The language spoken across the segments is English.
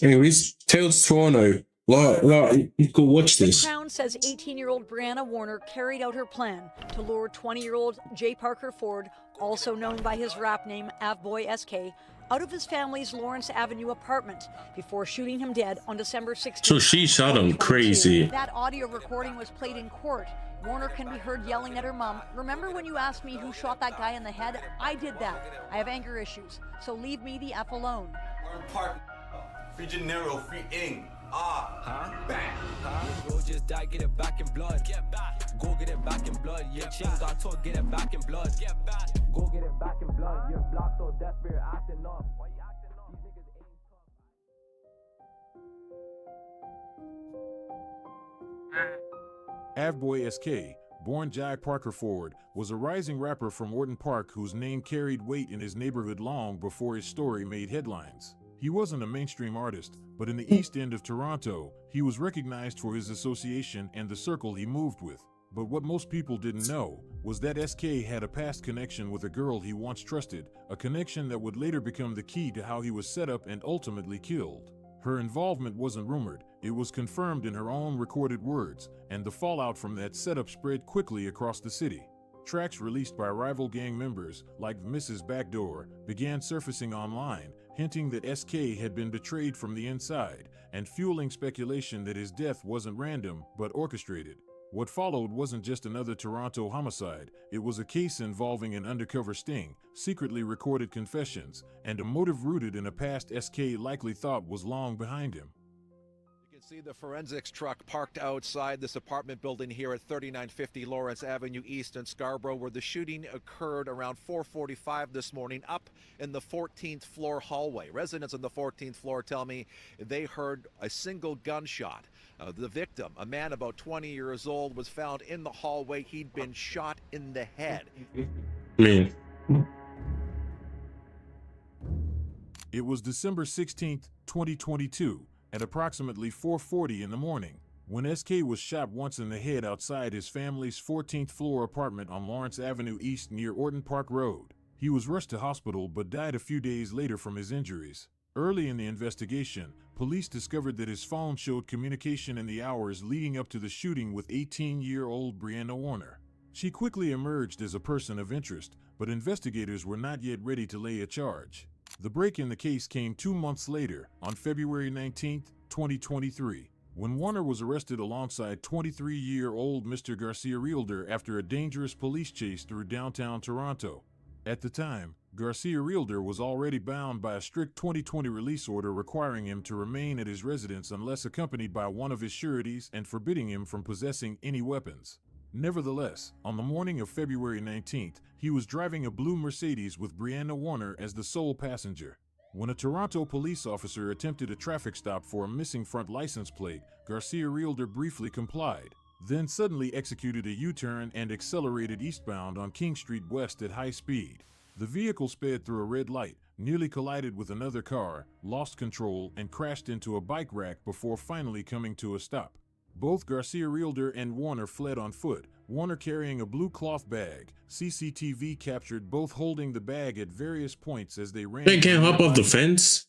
Anyways, Tales Toronto. You go watch The this. Crown says 18-year-old Brianna Warner carried out her plan to lure 20-year-old Jay Parker Ford, also known by his rap name AVEBOY SK, out of his family's Lawrence Avenue apartment before shooting him dead on December 16, So she shot him 2022. crazy. That audio recording was played in court. Warner can be heard yelling at her mom, "Remember when you asked me who shot that guy in the head? I did that. I have anger issues, so leave me the F alone." Free Gennaro, free Ing. Bang. Bro, just die, get it back in blood. Get back. Go get it back in blood. Yeah, Ching got told, get it back in blood. Get back. Go get it back in blood. You're blocked so desperate, acting up. Why you acting up? These niggas ain't tough. AVEBOY SK, born Jai Parker Ford, was a rising rapper from Orton Park whose name carried weight in his neighborhood long before his story made headlines. He wasn't a mainstream artist, but in the East End of Toronto, he was recognized for his association and the circle he moved with. But what most people didn't know was that SK had a past connection with a girl he once trusted, a connection that would later become the key to how he was set up and ultimately killed. Her involvement wasn't rumored, it was confirmed in her own recorded words, and the fallout from that setup spread quickly across the city. Tracks released by rival gang members, like Mrs. Backdoor, began surfacing online, hinting that SK had been betrayed from the inside, and fueling speculation that his death wasn't random, but orchestrated. What followed wasn't just another Toronto homicide, it was a case involving an undercover sting, secretly recorded confessions, and a motive rooted in a past SK likely thought was long behind him. You can see the forensics truck parked outside this apartment building here at 3950 Lawrence Avenue East in Scarborough, where the shooting occurred around 4:45 this morning up in the 14th floor hallway. Residents on the 14th floor tell me they heard a single gunshot. The victim, a man about 20 years old, was found in the hallway. He'd been shot in the head. Man. It was December 16, 2022, at approximately 4:40 in the morning, when SK was shot once in the head outside his family's 14th floor apartment on Lawrence Avenue East near Orton Park Road. He was rushed to hospital but died a few days later from his injuries. Early in the investigation, police discovered that his phone showed communication in the hours leading up to the shooting with 18-year-old Brianna Warner. She quickly emerged as a person of interest, but investigators were not yet ready to lay a charge. The break in the case came 2 months later, on February 19, 2023, when Warner was arrested alongside 23-year-old Mr. Garcia Realtor after a dangerous police chase through downtown Toronto. At the time, Garcia Realtor was already bound by a strict 2020 release order requiring him to remain at his residence unless accompanied by one of his sureties and forbidding him from possessing any weapons. Nevertheless, on the morning of February 19th, he was driving a blue Mercedes with Brianna Warner as the sole passenger. When a Toronto police officer attempted a traffic stop for a missing front license plate, Garcia Realtor briefly complied, then suddenly executed a U-turn and accelerated eastbound on King Street West at high speed. The vehicle sped through a red light, nearly collided with another car, lost control, and crashed into a bike rack before finally coming to a stop. Both Garcia Realtor and Warner fled on foot, Warner carrying a blue cloth bag. CCTV captured both holding the bag at various points as they ran. They can't hop off the fence?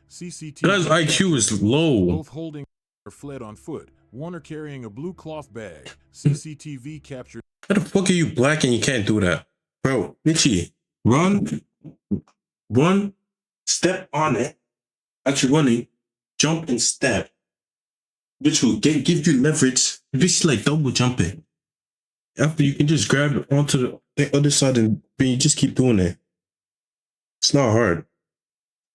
CCTV That IQ is low. both holding or fled on foot, Warner carrying a blue cloth bag. CCTV captured. How the fuck are you black and you can't do that? Bro, Richie, run, step on it. Actually running, jump and step. Which will give you leverage. This is like double jumping. After you can just grab it onto the other side and you just keep doing it. It's not hard.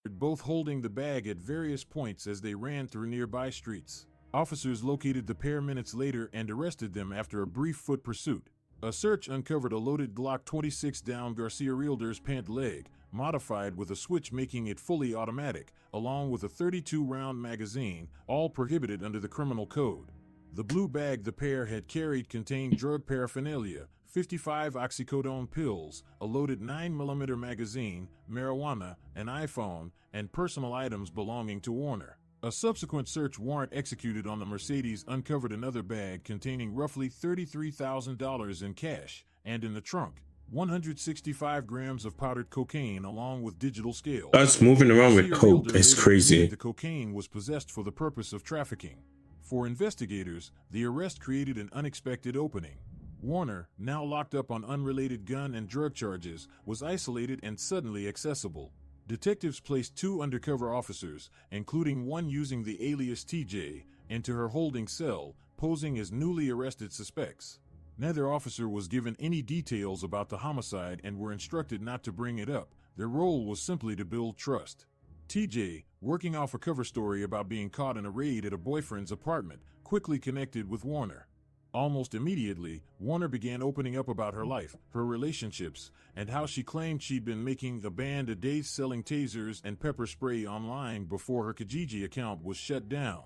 Both holding the bag at various points as they ran through nearby streets. Officers located the pair minutes later and arrested them after a brief foot pursuit. A search uncovered a loaded Glock 26 down Garcia Realtor's pant leg, modified with a switch making it fully automatic, along with a 32-round magazine, all prohibited under the criminal code. The blue bag the pair had carried contained drug paraphernalia, 55 oxycodone pills, a loaded 9mm magazine, marijuana, an iPhone, and personal items belonging to Warner. A subsequent search warrant executed on the Mercedes uncovered another bag containing roughly $33,000 in cash, and in the trunk, 165 grams of powdered cocaine along with digital scales. Us moving around with Garcia coke Realtor is later crazy. believed the cocaine was possessed for the purpose of trafficking. For investigators, the arrest created an unexpected opening. Warner, now locked up on unrelated gun and drug charges, was isolated and suddenly accessible. Detectives placed 2 undercover officers, including one using the alias TJ, into her holding cell, posing as newly arrested suspects. Neither officer was given any details about the homicide and were instructed not to bring it up. Their role was simply to build trust. TJ, working off a cover story about being caught in a raid at a boyfriend's apartment, quickly connected with Warner. Almost immediately, Warner began opening up about her life, her relationships, and how she claimed she'd been making a band a day selling tasers and pepper spray online before her Kijiji account was shut down.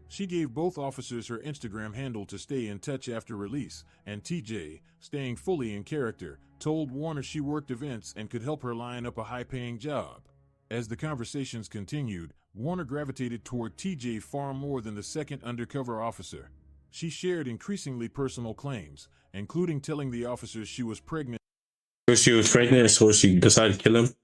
She gave both officers her Instagram handle to stay in touch after release, and TJ, staying fully in character, told Warner she worked events and could help her line up a high-paying job. As the conversations continued, Warner gravitated toward TJ far more than the second undercover officer. She shared increasingly personal claims, including telling the officers she was pregnant. So she was pregnant, so she decided to kill him.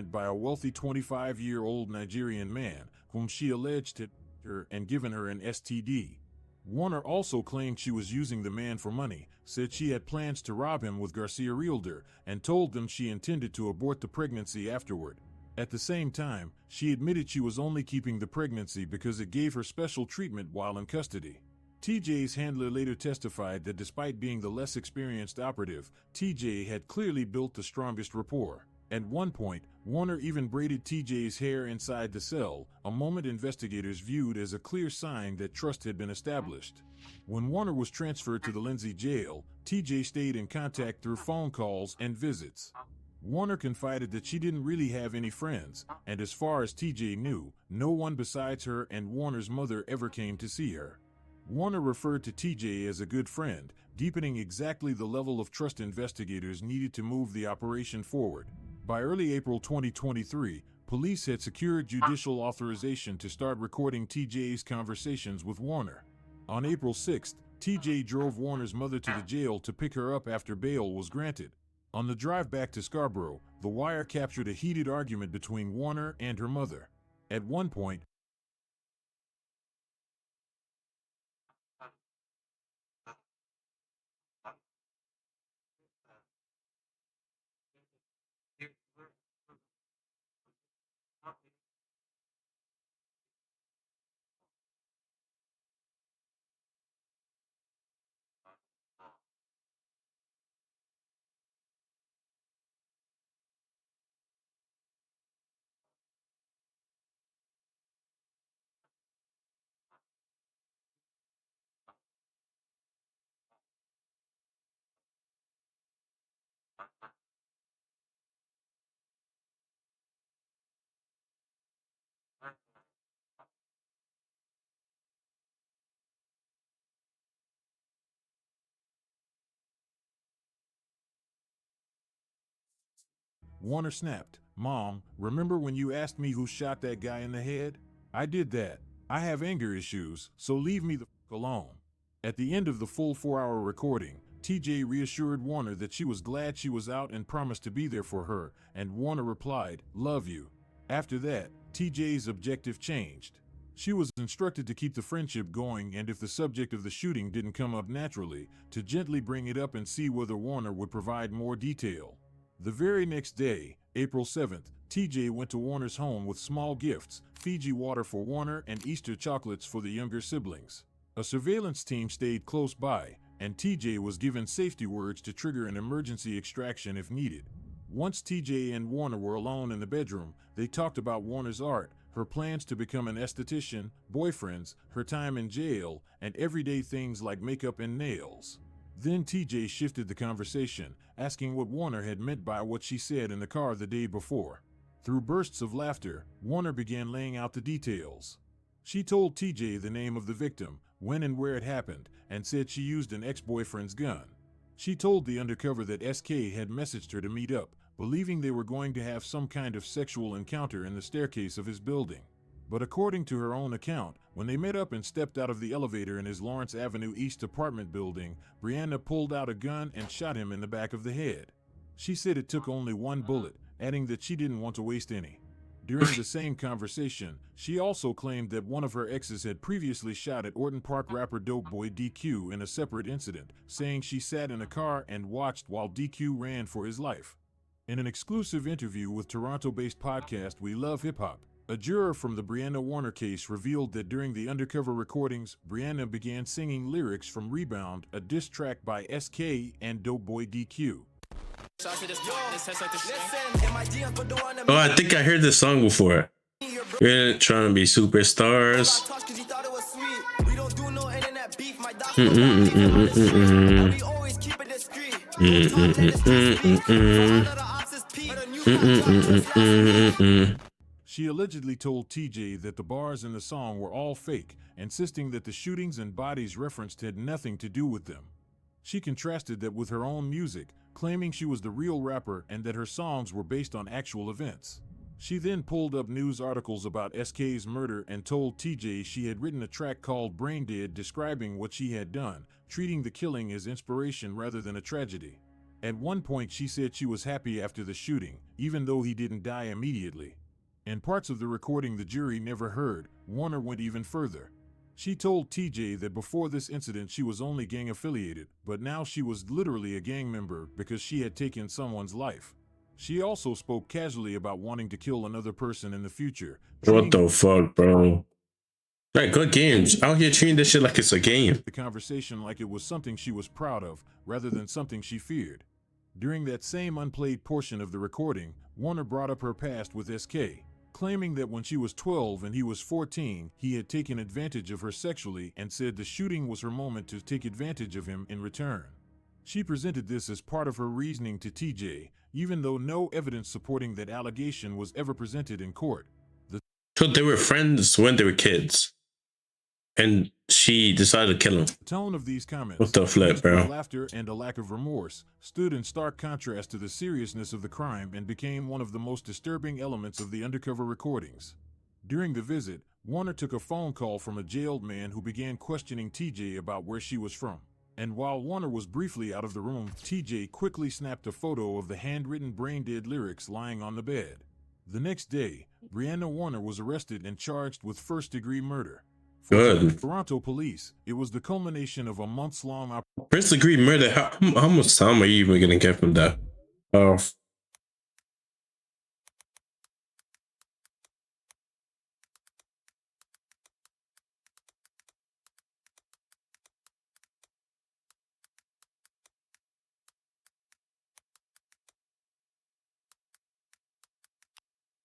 By a wealthy 25-year-old Nigerian man, whom she alleged had her and given her an STD. Warner also claimed she was using the man for money, said she had plans to rob him with Garcia Realtor, and told them she intended to abort the pregnancy afterward. At the same time, she admitted she was only keeping the pregnancy because it gave her special treatment while in custody. TJ's handler later testified that despite being the less experienced operative, TJ had clearly built the strongest rapport. At one point, Warner even braided TJ's hair inside the cell, a moment investigators viewed as a clear sign that trust had been established. When Warner was transferred to the Lindsay jail, TJ stayed in contact through phone calls and visits. Warner confided that she didn't really have any friends, and as far as TJ knew, no one besides her and Warner's mother ever came to see her. Warner referred to TJ as a good friend, deepening exactly the level of trust investigators needed to move the operation forward. By early April 2023, police had secured judicial authorization to start recording TJ's conversations with Warner. On April 6th, TJ drove Warner's mother to the jail to pick her up after bail was granted. On the drive back to Scarborough, The Wire captured a heated argument between Warner and her mother. At one point, Warner snapped, "Mom, remember when you asked me who shot that guy in the head? I did that. I have anger issues, so leave me the f*** alone." At the end of the full 4-hour recording, TJ reassured Warner that she was glad she was out and promised to be there for her, and Warner replied, "Love you." After that, TJ's objective changed. She was instructed to keep the friendship going, and if the subject of the shooting didn't come up naturally, to gently bring it up and see whether Warner would provide more detail. The very next day, April 7th, TJ went to Warner's home with small gifts, Fiji water for Warner and Easter chocolates for the younger siblings. A surveillance team stayed close by, and TJ was given safety words to trigger an emergency extraction if needed. Once TJ and Warner were alone in the bedroom, they talked about Warner's art, her plans to become an esthetician, boyfriends, her time in jail, and everyday things like makeup and nails. Then TJ shifted the conversation, asking what Warner had meant by what she said in the car the day before. Through bursts of laughter, Warner began laying out the details. She told TJ the name of the victim, when and where it happened, and said she used an ex-boyfriend's gun. She told the undercover that SK had messaged her to meet up, believing they were going to have some kind of sexual encounter in the staircase of his building. But according to her own account, when they met up and stepped out of the elevator in his Lawrence Avenue East apartment building, Brianna pulled out a gun and shot him in the back of the head. She said it took only one bullet, adding that she didn't want to waste any. During the same conversation, she also claimed that one of her exes had previously shot at Orton Park rapper Doughboy DQ in a separate incident, saying she sat in a car and watched while DQ ran for his life. In an exclusive interview with Toronto-based podcast We Love Hip Hop, a juror from the Brianna Warner case revealed that during the undercover recordings, Brianna began singing lyrics from Rebound, a diss track by SK and Doughboy DQ. Oh, I think I heard this song before. We're trying to be superstars. She allegedly told TJ that the bars in the song were all fake, insisting that the shootings and bodies referenced had nothing to do with them. She contrasted that with her own music, claiming she was the real rapper and that her songs were based on actual events. She then pulled up news articles about SK's murder and told TJ she had written a track called Brain Dead describing what she had done, treating the killing as inspiration rather than a tragedy. At one point she said she was happy after the shooting, even though he didn't die immediately. In parts of the recording the jury never heard, Warner went even further. She told TJ that before this incident she was only gang affiliated, but now she was literally a gang member because she had taken someone's life. She also spoke casually about wanting to kill another person in the future. What the fuck, bro? Like, good games. Out here treating this shit like it's a game. The conversation like it was something she was proud of, rather than something she feared. During that same unplayed portion of the recording, Warner brought up her past with SK, claiming that when she was 12 and he was 14, he had taken advantage of her sexually and said the shooting was her moment to take advantage of him in return. She presented this as part of her reasoning to TJ, even though no evidence supporting that allegation was ever presented in court. So they were friends when they were kids, and she decided to kill him. The tone of these comments, What the flip, bro? laughter and a lack of remorse, stood in stark contrast to the seriousness of the crime and became one of the most disturbing elements of the undercover recordings. During the visit, Warner took a phone call from a jailed man who began questioning TJ about where she was from. And while Warner was briefly out of the room, TJ quickly snapped a photo of the handwritten Brain Dead lyrics lying on the bed. The next day, Brianna Warner was arrested and charged with first-degree murder. For Good. Toronto police, it was the culmination of a months-long First-degree murder. How much time are you even gonna get from that?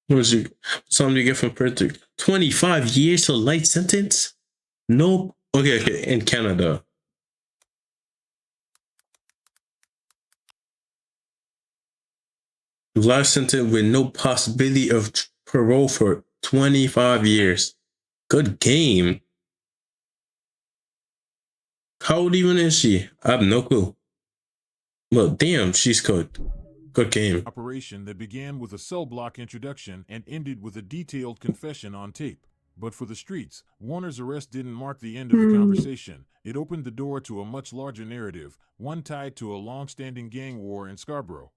What was you? Something you get from first 25 years to life sentence? Nope. Okay. In Canada. Life sentence with no possibility of parole for 25 years. Good game. How old even is she? I have no clue. Well, damn, she's good. Good game. Operation that began with a cell block introduction and ended with a detailed confession on tape. But for the streets, Warner's arrest didn't mark the end of the conversation. It opened the door to a much larger narrative, one tied to a long-standing gang war in Scarborough.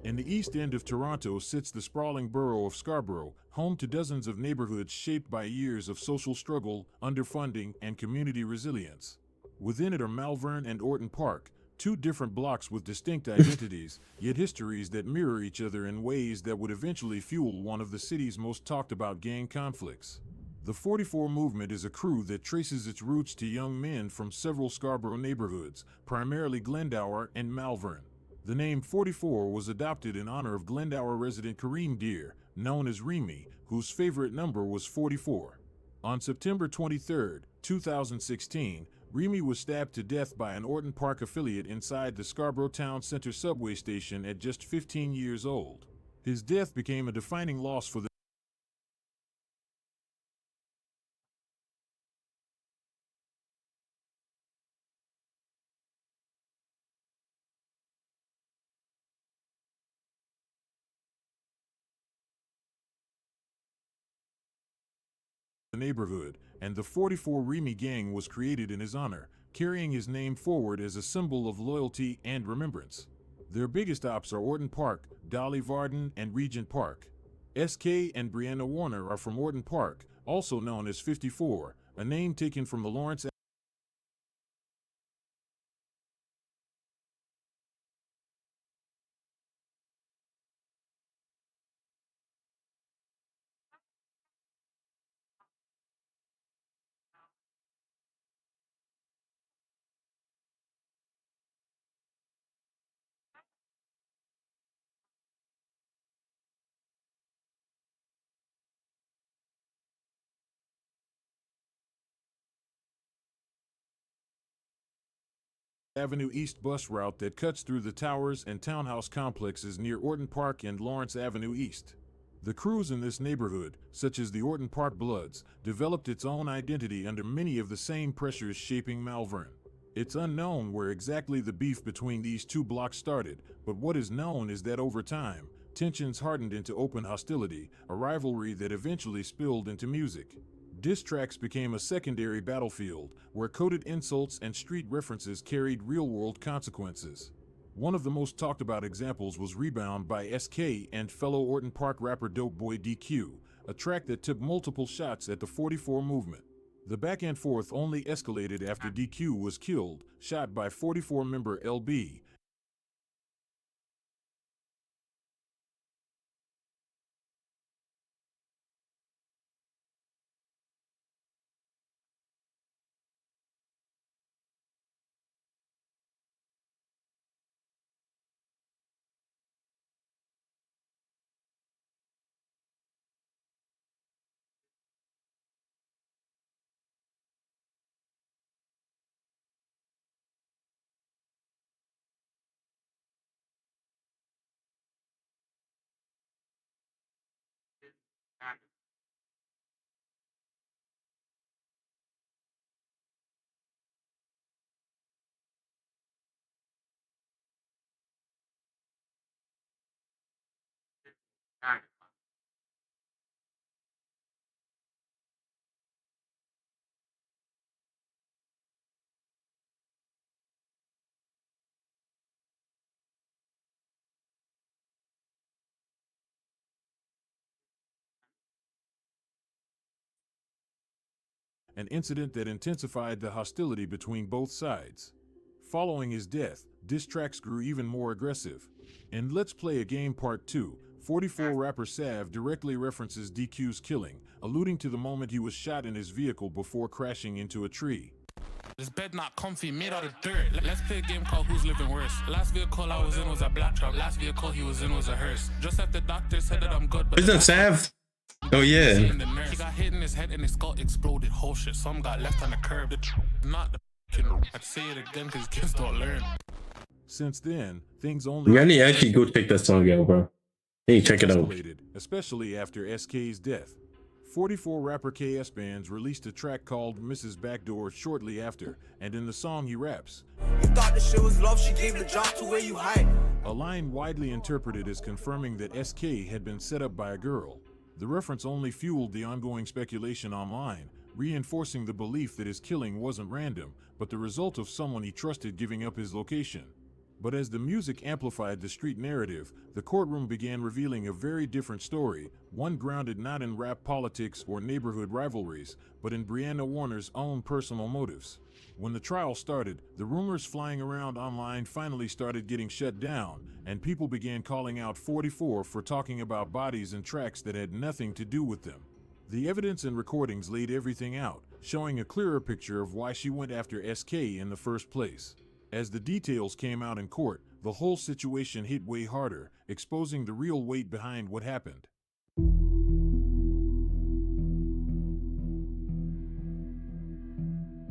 In the east end of Toronto sits the sprawling borough of Scarborough, home to dozens of neighborhoods shaped by years of social struggle, underfunding, and community resilience. Within it are Malvern and Orton Park, two different blocks with distinct identities, yet histories that mirror each other in ways that would eventually fuel one of the city's most talked about gang conflicts. The 44 movement is a crew that traces its roots to young men from several Scarborough neighborhoods, primarily Glendower and Malvern. The name 44 was adopted in honor of Glendower resident Kareem Deer, known as Remy, whose favorite number was 44. On September 23, 2016, Remy was stabbed to death by an Orton Park affiliate inside the Scarborough Town Center subway station at just 15 years old. His death became a defining loss for the neighborhood, and the 44 Remy gang was created in his honor, carrying his name forward as a symbol of loyalty and remembrance. Their biggest ops are Orton Park, Dolly Varden, and Regent Park. SK and Brianna Warner are from Orton Park, also known as 54, a name taken from the Lawrence Avenue East bus route that cuts through the towers and townhouse complexes near Orton Park and Lawrence Avenue East. The crews in this neighborhood, such as the Orton Park Bloods, developed its own identity under many of the same pressures shaping Malvern. It's unknown where exactly the beef between these two blocks started, but what is known is that over time, tensions hardened into open hostility, a rivalry that eventually spilled into music. Diss tracks became a secondary battlefield, where coded insults and street references carried real-world consequences. One of the most talked about examples was Rebound by SK and fellow Orton Park rapper Dope Boy DQ, a track that took multiple shots at the 44 movement. The back and forth only escalated after DQ was killed, shot by 44 member LB. An incident that intensified the hostility between both sides. Following his death, diss tracks grew even more aggressive. In Let's Play a Game Part 2, 44 rapper Sav directly references DQ's killing, alluding to the moment he was shot in his vehicle before crashing into a tree. This bed not comfy, made out of dirt. Let's play a game called Who's Living Worse. Last vehicle I was in was a black truck. Last vehicle he was in was a hearse. Just after the doctor said that I'm good, but Isn't that Sav? Oh yeah. he got hit in his head and his skull exploded. Whole shit. Some got left on the curb. Not the I'd say it again because kids don't learn. Since then, things only Yeah, I need actually go check that song out, bro. Hey, check it out. escalated, especially after SK's death. 44 rapper KS Bands released a track called Mrs. Backdoor shortly after, and in the song he raps, You thought the shit was love, she gave the job to where you hide. a line widely interpreted as confirming that SK had been set up by a girl. The reference only fueled the ongoing speculation online, reinforcing the belief that his killing wasn't random, but the result of someone he trusted giving up his location. But as the music amplified the street narrative, the courtroom began revealing a very different story, one grounded not in rap politics or neighborhood rivalries, but in Brianna Warner's own personal motives. When the trial started, the rumors flying around online finally started getting shut down, and people began calling out 44 for talking about bodies and tracks that had nothing to do with them. The evidence and recordings laid everything out, showing a clearer picture of why she went after SK in the first place. As the details came out in court, the whole situation hit way harder, exposing the real weight behind what happened.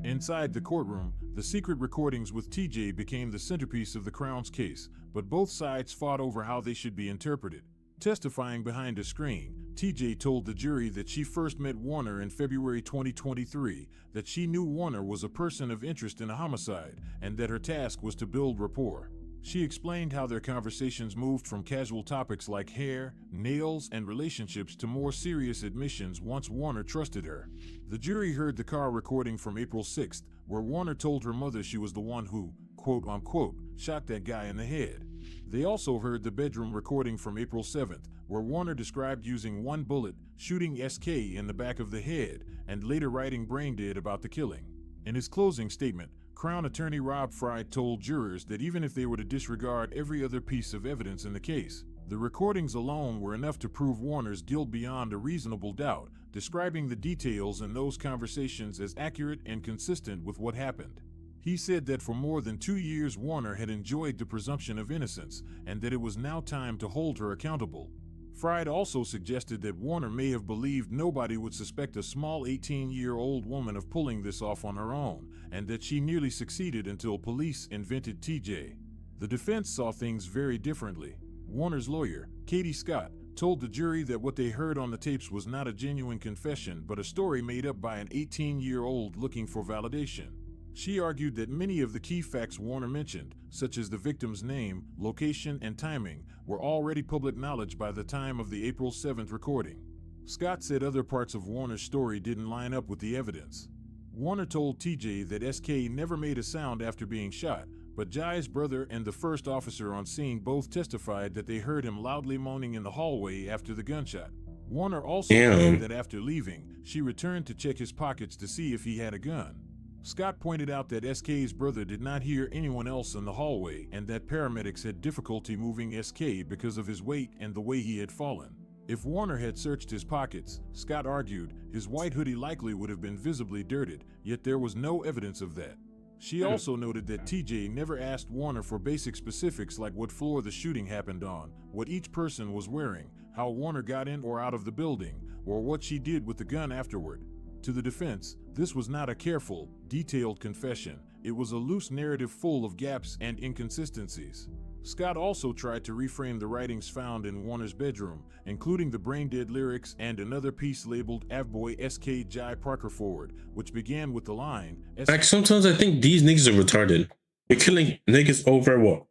Inside the courtroom, the secret recordings with TJ became the centerpiece of the Crown's case, but both sides fought over how they should be interpreted. Testifying behind a screen, TJ told the jury that she first met Warner in February 2023, that she knew Warner was a person of interest in a homicide, and that her task was to build rapport. She explained how their conversations moved from casual topics like hair, nails, and relationships to more serious admissions once Warner trusted her. The jury heard the car recording from April 6th, where Warner told her mother she was the one who, quote-unquote, shot that guy in the head. They also heard the bedroom recording from April 7th, where Warner described using one bullet, shooting SK in the back of the head, and later writing brain dead about the killing. In his closing statement, Crown Attorney Rob Fry told jurors that even if they were to disregard every other piece of evidence in the case, the recordings alone were enough to prove Warner's guilt beyond a reasonable doubt, describing the details in those conversations as accurate and consistent with what happened. He said that for more than 2 years Warner had enjoyed the presumption of innocence, and that it was now time to hold her accountable. Fried also suggested that Warner may have believed nobody would suspect a small 18-year-old woman of pulling this off on her own, and that she nearly succeeded until police invented TJ. The defense saw things very differently. Warner's lawyer, Katie Scott, told the jury that what they heard on the tapes was not a genuine confession but a story made up by an 18-year-old looking for validation. She argued that many of the key facts Warner mentioned, such as the victim's name, location, and timing, were already public knowledge by the time of the April 7th recording. Scott said other parts of Warner's story didn't line up with the evidence. Warner told TJ that SK never made a sound after being shot, but Jai's brother and the first officer on scene both testified that they heard him loudly moaning in the hallway after the gunshot. Warner also claimed that after leaving, she returned to check his pockets to see if he had a gun. Scott pointed out that SK's brother did not hear anyone else in the hallway and that paramedics had difficulty moving SK because of his weight and the way he had fallen. If Warner had searched his pockets, Scott argued, his white hoodie likely would have been visibly dirted, yet there was no evidence of that. She also noted that TJ never asked Warner for basic specifics like what floor the shooting happened on, what each person was wearing, how Warner got in or out of the building, or what she did with the gun afterward. To the defense, this was not a careful, detailed confession. It was a loose narrative full of gaps and inconsistencies. Scott also tried to reframe the writings found in Warner's bedroom, including the brain-dead lyrics and another piece labeled AVEBOY SK Jai Parker Forward, which began with the line, Like, sometimes I think these niggas are retarded. You're killing niggas over what?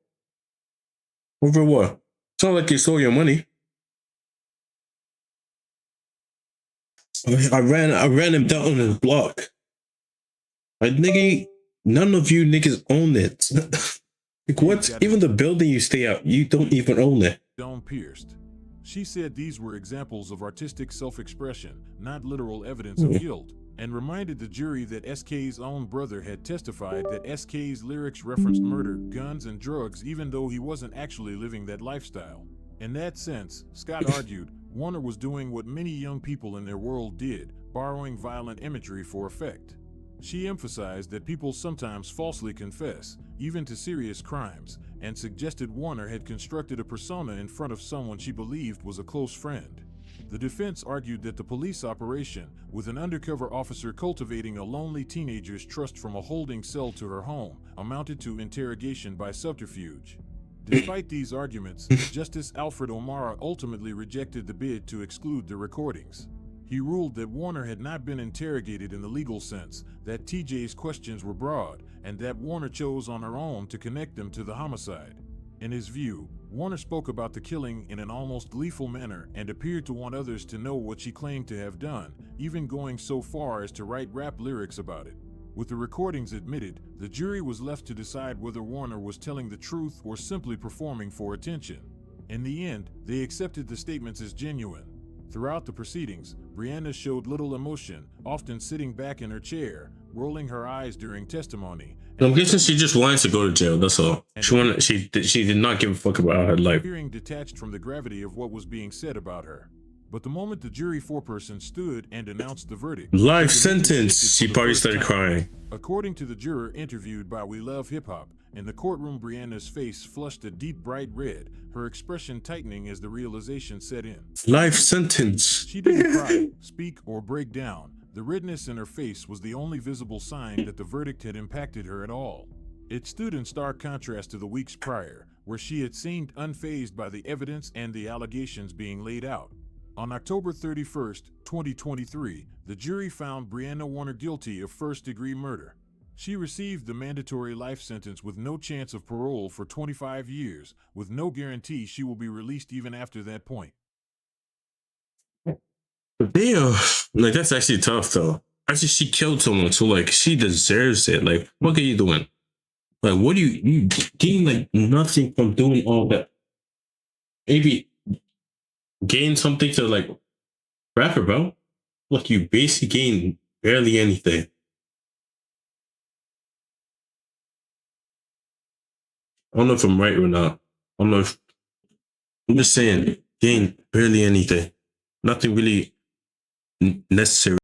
Over what? It's not like you stole your money. I ran him down on his block. Like, nigga, none of you niggas own it. Like, what? Even the building you stay at, you don't even own it. Dome pierced. She said these were examples of artistic self-expression, not literal evidence of guilt, and reminded the jury that SK's own brother had testified that SK's lyrics referenced murder, guns, and drugs even though he wasn't actually living that lifestyle. In that sense, Scott argued, Warner was doing what many young people in their world did, borrowing violent imagery for effect. She emphasized that people sometimes falsely confess, even to serious crimes, and suggested Warner had constructed a persona in front of someone she believed was a close friend. The defense argued that the police operation, with an undercover officer cultivating a lonely teenager's trust from a holding cell to her home, amounted to interrogation by subterfuge. Despite these arguments, Justice Alfred O'Mara ultimately rejected the bid to exclude the recordings. He ruled that Warner had not been interrogated in the legal sense, that TJ's questions were broad, and that Warner chose on her own to connect them to the homicide. In his view, Warner spoke about the killing in an almost gleeful manner and appeared to want others to know what she claimed to have done, even going so far as to write rap lyrics about it. With the recordings admitted, the jury was left to decide whether Warner was telling the truth or simply performing for attention. In the end, they accepted the statements as genuine. Throughout the proceedings, Brianna showed little emotion, often sitting back in her chair, rolling her eyes during testimony. I'm guessing she just wanted to go to jail. That's all. She did not give a fuck about her life. Appearing detached from the gravity of what was being said about her. But the moment the jury foreperson stood and announced the verdict, Life sentence. She probably started crying. According to the juror interviewed by We Love Hip Hop, in the courtroom, Brianna's face flushed a deep bright red, her expression tightening as the realization set in. Life sentence. She didn't cry, speak, or break down. The redness in her face was the only visible sign that the verdict had impacted her at all. It stood in stark contrast to the weeks prior, where she had seemed unfazed by the evidence and the allegations being laid out. On October 31st, 2023, the jury found Brianna Warner guilty of first-degree murder. She received the mandatory life sentence with no chance of parole for 25 years, with no guarantee she will be released even after that point. Damn, like that's actually tough though. Actually, she killed someone, so like she deserves it. Like, what are you doing? Like, what do you gain like nothing from doing all that? Maybe gain something to like rap about. Look, you basically gain barely anything. I don't know if I'm right or not. I don't know if I'm just saying, gain barely anything. Nothing really necessary.